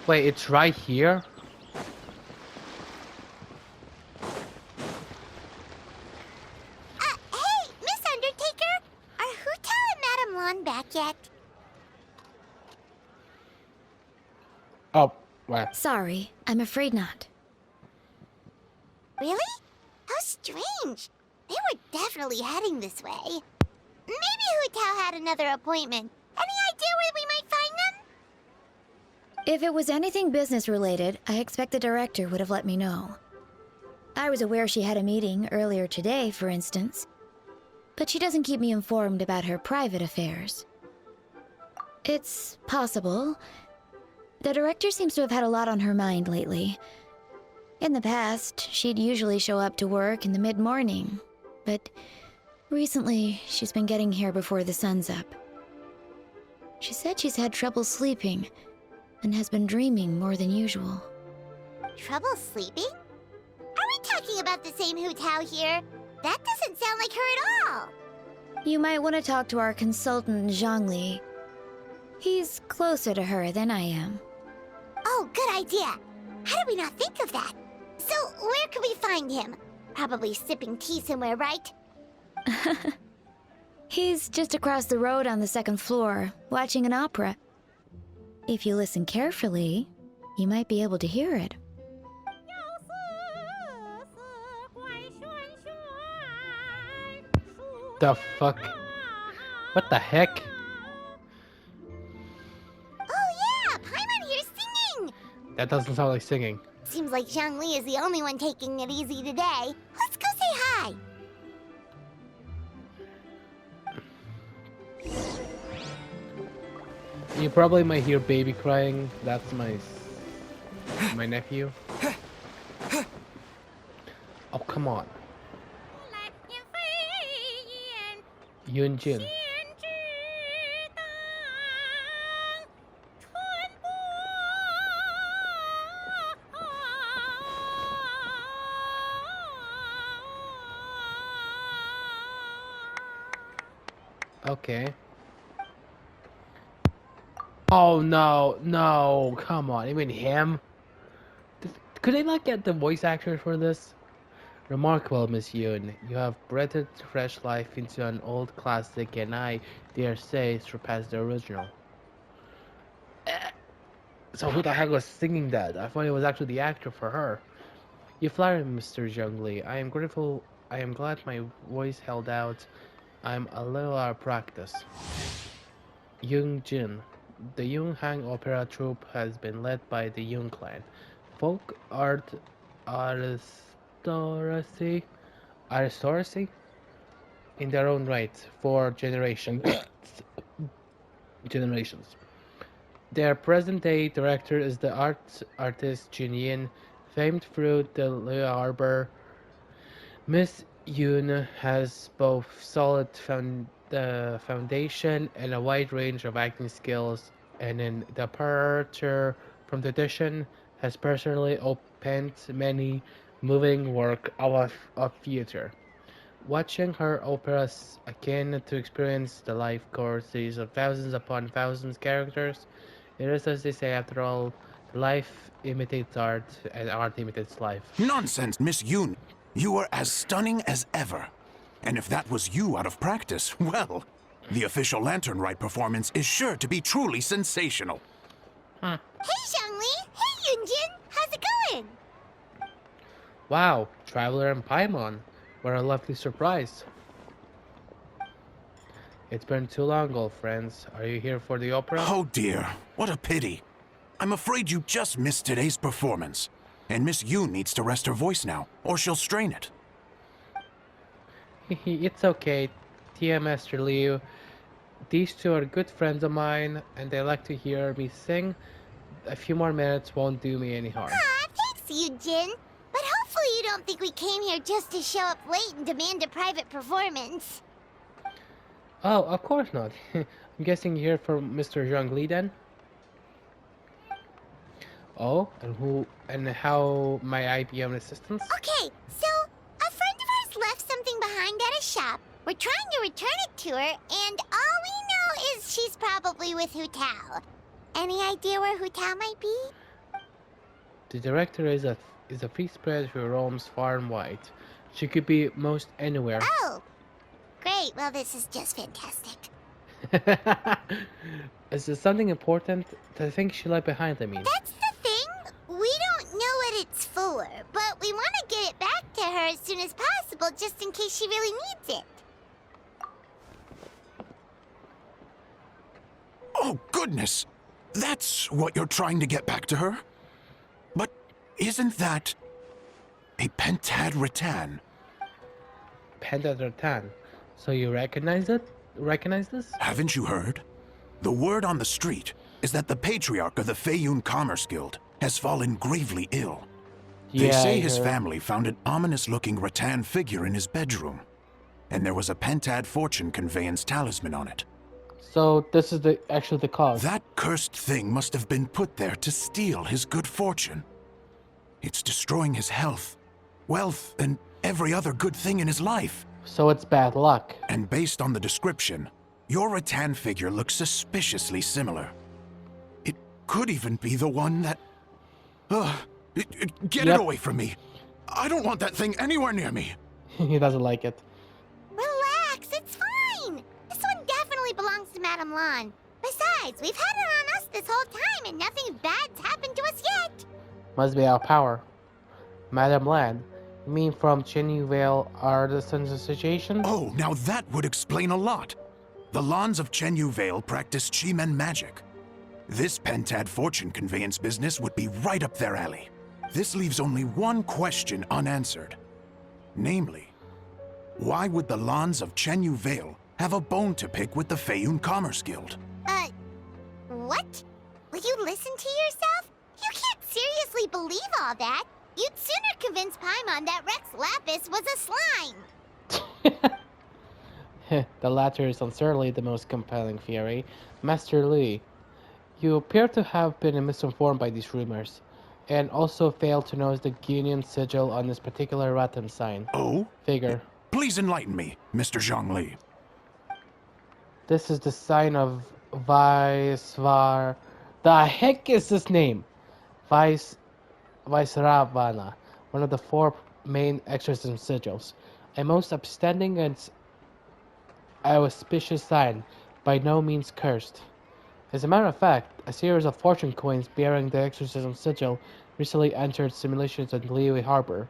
Wait, it's right here? Hey, Miss Undertaker! Are Hu and Madame Lawn back yet? Oh, well. Sorry, I'm afraid not. Really? How strange. They were definitely heading this way. Maybe Hu had another appointment. Any idea where we might find them? If it was anything business related, I expect the director would have let me know. I was aware she had a meeting earlier today, for instance, but she doesn't keep me informed about her private affairs. It's possible. The director seems to have had a lot on her mind lately. In the past, she'd usually show up to work in the mid-morning, but recently, she's been getting here before the sun's up. She said she's had trouble sleeping and has been dreaming more than usual. Trouble sleeping? Are we talking about the same Hu here? That doesn't sound like her at all. You might want to talk to our consultant, Zhongli. He's closer to her than I am. Oh, good idea. How did we not think of that? So, where could we find him? Probably sipping tea somewhere, right? He's just across the road on the second floor, watching an opera. If you listen carefully, you might be able to hear it. The fuck? What the heck? Oh yeah, Paimon here's singing! That doesn't sound like singing. Seems like Zhongli is the only one taking it easy today. Let's go say hi. You probably might hear baby crying. That's my nephew. Oh, come on. Yunjin. Okay. Oh no, no, come on, even him? Could they not get the voice actors for this? Remarkable, Miss Yoon. You have breathed fresh life into an old classic and I dare say surpassed the original. So who the heck was singing that? I thought it was actually the actor for her. You flatter me, Mr. Zhongli. I am grateful. I am glad my voice held out. I'm a little out of practice. Young Jin. The Yung Hang Opera Troupe has been led by the Yung clan. Folk art aristocracy in their own right for generations. Their present-day director is the artist Jin Yin, famed through the Le Arbor. Miss Yoon has both solid foundation and a wide range of acting skills, and in departure from tradition, has personally opened many moving work of theater. Watching her operas akin to experience the life courses of thousands upon thousands characters, it is as they say after all, life imitates art and art imitates life. Nonsense, Miss Yoon. You are as stunning as ever. And if that was you out of practice, well, the official Lantern Rite performance is sure to be truly sensational. Hey, Zhongli! Hey, Yunjin! How's it going? Wow, Traveler and Paimon. What a lovely surprise. It's been too long, old friends. Are you here for the opera? Oh dear, what a pity. I'm afraid you just missed today's performance. And Miss Yoon needs to rest her voice now, or she'll strain it. It's okay, Tia Master Liu. These two are good friends of mine, and they like to hear me sing. A few more minutes won't do me any harm. Ah, thanks, Yunjin. But hopefully you don't think we came here just to show up late and demand a private performance. Oh, of course not. I'm guessing you're here for Mr. Zhongli then? Oh, and how may I be of assistance? Okay, so a friend of ours left something behind at a shop. We're trying to return it to her, and all we know is she's probably with Hu. Any idea where Hu might be? The director is a free spirit who roams far and wide. She could be most anywhere. Oh, great. Well, this is just fantastic. Is there something important? The thing she left behind, I mean. That's the thing. We don't know what it's for, but we want to get it back to her as soon as possible just in case she really needs it. Oh, goodness! That's what you're trying to get back to her? But isn't that a pentad rattan? Pentatran. So you recognize it? Recognize this? Haven't you heard? The word on the street is that the patriarch of the Feiyun Commerce Guild has fallen gravely ill. They say I his heard. family found an ominous-looking rattan figure in his bedroom, and there was a pentad fortune conveyance talisman on it. So this is actually the cause. That cursed thing must have been put there to steal his good fortune. It's destroying his health, wealth, and every other good thing in his life. So it's bad luck. And based on the description, your rattan figure looks suspiciously similar. It could even be the one that... Get Yep. it away from me! I don't want that thing anywhere near me! He doesn't like it. Relax, it's fine. This one definitely belongs to Madame Lan. Besides, we've had it on us this whole time and nothing bad's happened to us yet. Must be our power. Madame Land. You mean from Chinny Vale Artisans Association? Oh, now that would explain a lot. The Lons of Chenyu Vale practice Chi-Men magic. This pentad fortune conveyance business would be right up their alley. This leaves only one question unanswered. Namely, why would the Lons of Chenyu Vale have a bone to pick with the Feiyun Commerce Guild? What? Will you listen to yourself? You can't seriously believe all that. You'd sooner convince Paimon that Rex Lapis was a slime. The latter is certainly the most compelling theory. Master Lee, you appear to have been misinformed by these rumors, and also failed to notice the Union sigil on this particular rattan sign. Oh? Figure. Please enlighten me, Mr. Zhongli. This is the sign of Vaisvar. The heck is this name? Vaisravana, one of the four main exorcism sigils. A most upstanding and auspicious sign, by no means cursed. As a matter of fact, a series of fortune coins bearing the exorcism sigil recently entered simulations in Liyue Harbor.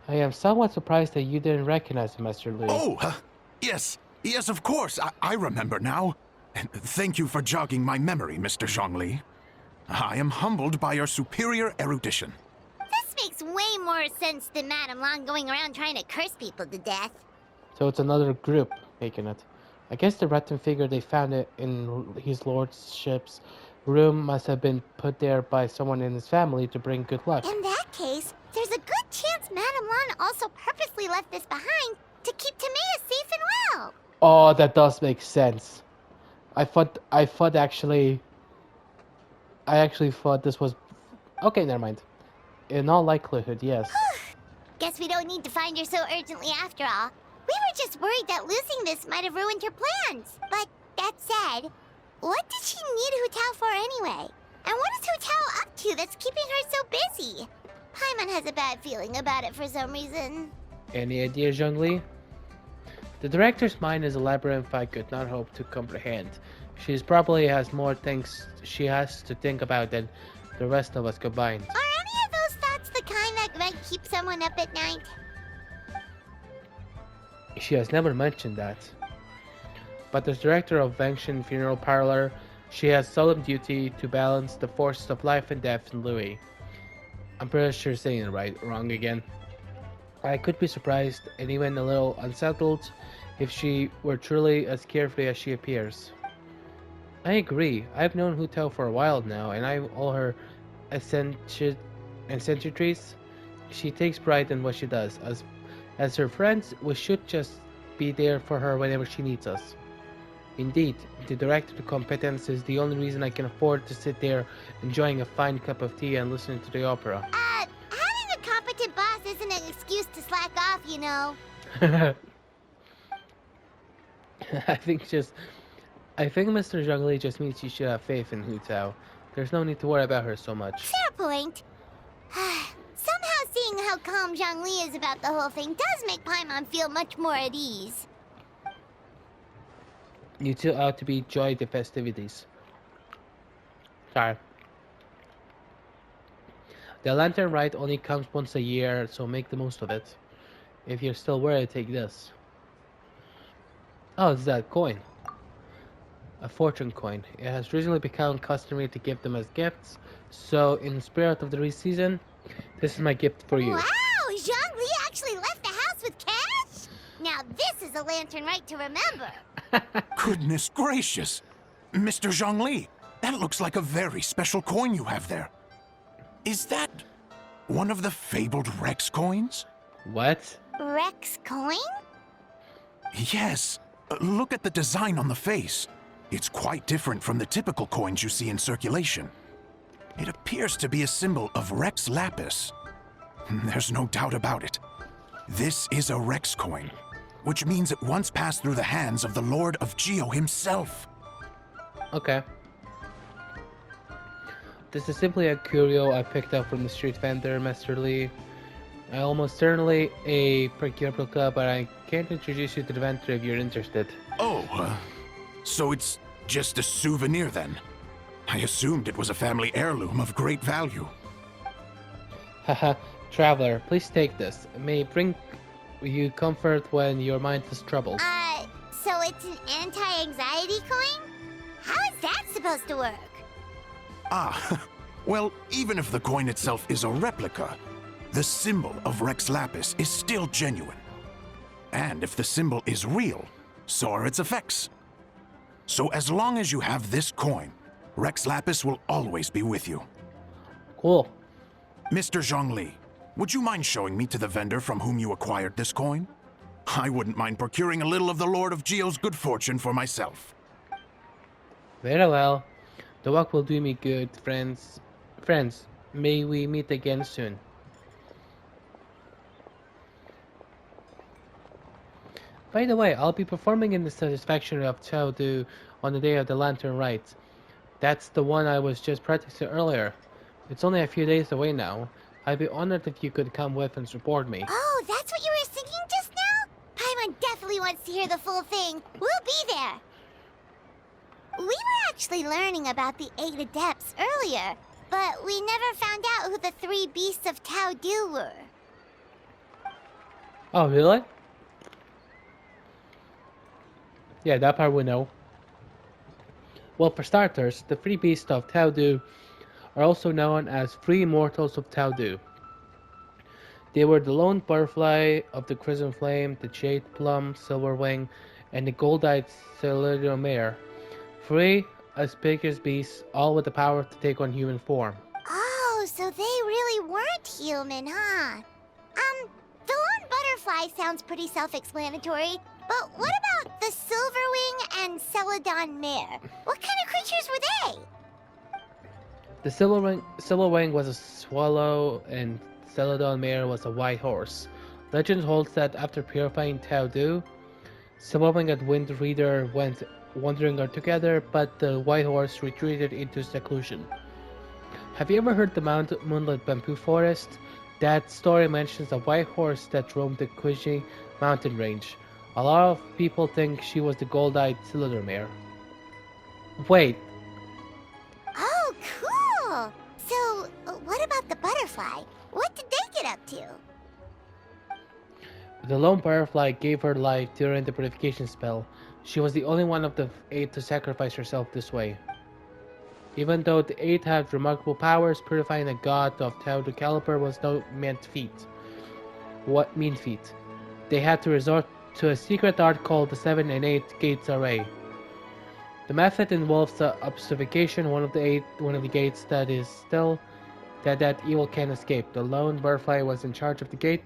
I am somewhat surprised that you didn't recognize him, Master Lee. Oh, yes. Yes, of course. I remember now. And thank you for jogging my memory, Mr. Zhongli. I am humbled by your superior erudition. This makes way more sense than Madame Lan going around trying to curse people to death. So it's another group making it. I guess the rattan figure they found it in his lordship's room must have been put there by someone in his family to bring good luck. In that case, there's a good chance Madame Lan also purposely left this behind to keep Tamea safe and well. Oh, that does make sense. I actually thought this was... Okay, never mind. In all likelihood, yes. Guess we don't need to find her so urgently after all. We were just worried that losing this might have ruined her plans. But that said, what did she need Hu Tao for anyway? And what is Hu Tao up to that's keeping her so busy? Paimon has a bad feeling about it for some reason. Any ideas, Zhongli? The director's mind is a labyrinth I could not hope to comprehend. She probably has more things she has to think about than the rest of us combined. Are any of those thoughts the kind that might keep someone up at night? She has never mentioned that. But as director of Vengshin Funeral Parlor, she has solemn duty to balance the forces of life and death in Louis. I'm pretty sure saying it wrong again. I could be surprised and even a little unsettled if she were truly as carefree as she appears. I agree. I've known Hu Tao for a while now, and all her eccentricities. She takes pride in what she does. As her friends, we should just be there for her whenever she needs us. Indeed, the director competence is the only reason I can afford to sit there enjoying a fine cup of tea and listening to the opera. Having a competent boss isn't an excuse to slack off, you know. I think Mr. Zhongli just means you should have faith in Hu Tao. There's no need to worry about her so much. Fair point. Seeing how calm Zhongli is about the whole thing does make Paimon feel much more at ease. You two ought to enjoy the festivities. Sorry. The lantern rite only comes once a year, so make the most of it. If you're still worried, take this. Oh, it's that coin. A fortune coin. It has recently become customary to give them as gifts, so in the spirit of the season, this is my gift for you. Wow! Zhongli actually left the house with cash? Now this is a lantern right to remember. Goodness gracious! Mr. Zhongli, that looks like a very special coin you have there. Is that one of the fabled Rex coins? What? Rex coin? Yes. Look at the design on the face. It's quite different from the typical coins you see in circulation. It appears to be a symbol of Rex Lapis. There's no doubt about it. This is a Rex coin, which means it once passed through the hands of the Lord of Geo himself. Okay. This is simply a curio I picked up from the street vendor, Master Lee. I almost certainly a replica, but I can't introduce you to the vendor if you're interested. Oh, so it's just a souvenir then? I assumed it was a family heirloom of great value. Haha, traveler, please take this. It may bring you comfort when your mind is troubled. So it's an anti-anxiety coin? How is that supposed to work? Ah, well, even if the coin itself is a replica, the symbol of Rex Lapis is still genuine. And if the symbol is real, so are its effects. So as long as you have this coin, Rex Lapis will always be with you. Cool. Mr. Zhongli, would you mind showing me to the vendor from whom you acquired this coin? I wouldn't mind procuring a little of the Lord of Geo's good fortune for myself. Very well. The walk will do me good, friends. Friends, may we meet again soon. By the way, I'll be performing in the satisfaction of Chengdu on the day of the Lantern Rite. That's the one I was just practicing earlier. It's only a few days away now. I'd be honored if you could come with and support me. Oh, that's what you were singing just now? Paimon definitely wants to hear the full thing. We'll be there. We were actually learning about the 8 Adepts earlier, but we never found out who the 3 Beasts of Tao Du were. Oh, really? Yeah, that part we know. Well, for starters, the 3 Beasts of Tao Du are also known as 3 Immortals of Tao Du. They were the Lone Butterfly of the Crimson Flame, the Jade Plum, Silverwing, and the Gold-Eyed Celestial Mare. 3 auspicious beasts, all with the power to take on human form. Oh, so they really weren't human, huh? The Lone Butterfly sounds pretty self-explanatory, but what about the Silverwing and Celadon Mare? What kind of creatures were they? The Silverwing was a swallow, and Celadon Mare was a white horse. Legend holds that after purifying Tao Du, Silverwing and Wind Reader went wandering together, but the white horse retreated into seclusion. Have you ever heard the Moonlit Bamboo Forest? That story mentions a white horse that roamed the Kuji mountain range. A lot of people think she was the gold-eyed Cylinder Mare. Wait, Oh, cool! So, what about the butterfly? What did they get up to? the lone butterfly gave her life during the purification spell. She was the only one of the 8 to sacrifice herself this way. Even though the 8 had remarkable powers, purifying a god of Tao Du caliber was no mean feat. They had to resort to a secret art called the 7 and 8 Gates Array. The method involves the obfuscation one of the gates that is still that evil can escape. The lone butterfly was in charge of the gate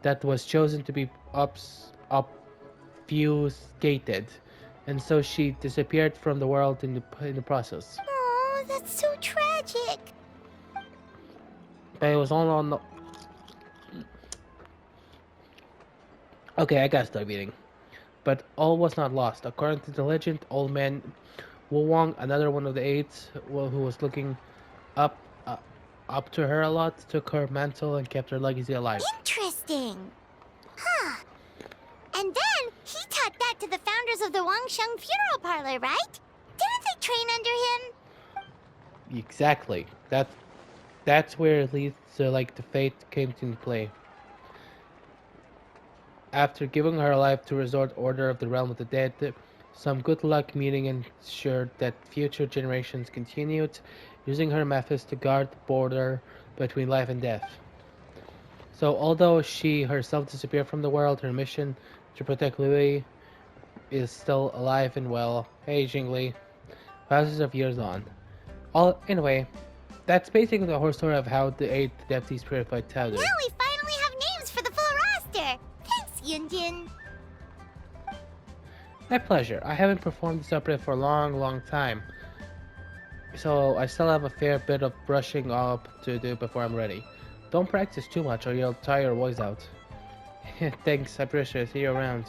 that was chosen to be obfuscated, and so she disappeared from the world in the process. Oh, that's so tragic. But it was all on the. Okay, I gotta start reading. But all was not lost. According to the legend, old man Wu Wang, another one of the 8, who was looking up up to her a lot, took her mantle, and kept her legacy alive. Interesting. Huh. And then he taught that to the founders of the Wangsheng Funeral Parlor, right? Didn't they train under him? Exactly. That's where it leads to like the fate came into play. After giving her life to resort order of the realm of the dead, some good luck meeting ensured that future generations continued using her methods to guard the border between life and death. So although she herself disappeared from the world, her mission to protect Louis is still alive and well, agingly, thousands of years on. Anyway, that's basically the whole story of how the 8th deputies purified Towder. Now we finally have names for the full roster. Thanks, Yunjin. My pleasure. I haven't performed this opera for a long time, so I still have a fair bit of brushing up to do before I'm ready. Don't practice too much or you'll tire your voice out. Thanks, I appreciate it. See you around.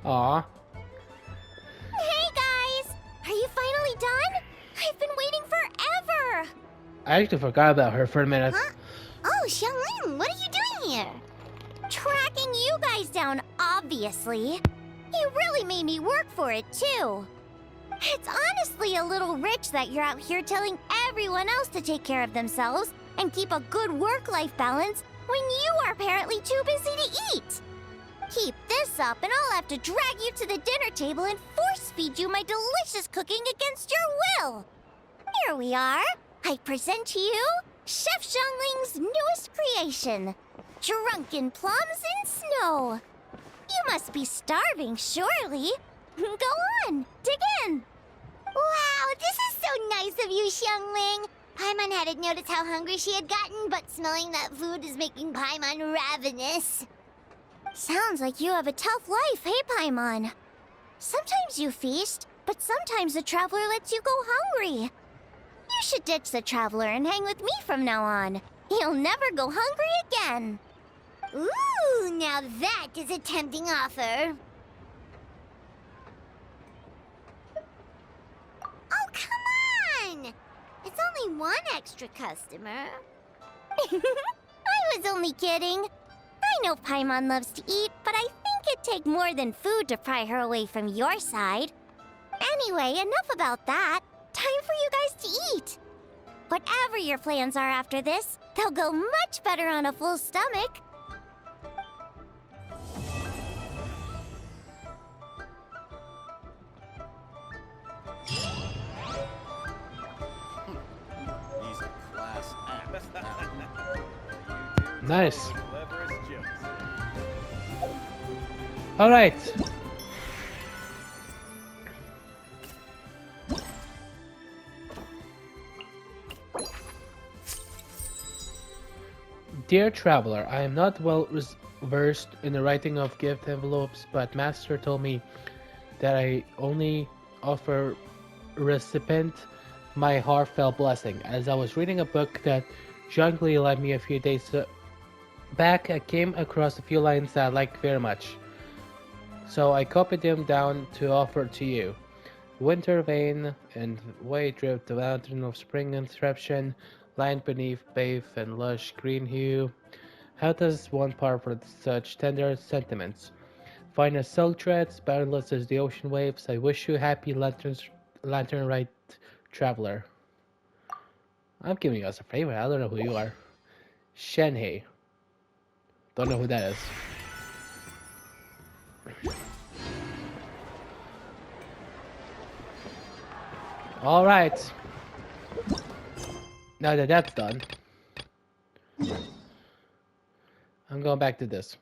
Aw. Hey, guys! Are you finally done? I've been waiting forever! I actually forgot about her for a minute. Huh? Oh, Xiangling, what are you doing here? Tracking you guys down, obviously. You really made me work for it, too. It's honestly a little rich that you're out here telling everyone else to take care of themselves and keep a good work-life balance when you are apparently too busy to eat. Keep this up and I'll have to drag you to the dinner table and force-feed you my delicious cooking against your will. Here we are. I present to you Chef Xiangling's newest creation, Drunken Plums in Snow. You must be starving, surely. Go on, dig in. Wow, this is so nice of you, Xiangling. Paimon hadn't noticed how hungry she had gotten, but smelling that food is making Paimon ravenous. Sounds like you have a tough life, hey, Paimon? Sometimes you feast, but sometimes the traveler lets you go hungry. You should ditch the traveler and hang with me from now on. You'll never go hungry again. Ooh, now that is a tempting offer. Oh, come on! It's only one extra customer. I was only kidding. I know Paimon loves to eat, but I think it'd take more than food to pry her away from your side. Anyway, enough about that. Time for you guys to eat. Whatever your plans are after this, they'll go much better on a full stomach. He's a class act. Nice. Alright. Dear Traveler, I am not well versed in the writing of gift envelopes, but Master told me that I only offer recipient my heartfelt blessing. As I was reading a book that Zhang lent me a few days back, I came across a few lines that I liked very much. So I copied them down to offer to you. Winter vein and way drip the mountain of spring inception, lined beneath bathe and lush green hue. How does one part for such tender sentiments? Fine as silk threads, boundless as the ocean waves, I wish you happy lantern Rite traveler. I'm giving us a favor, I don't know who you are. Shenhei. Don't know who that is. Alright. Now that that's done, I'm going back to this.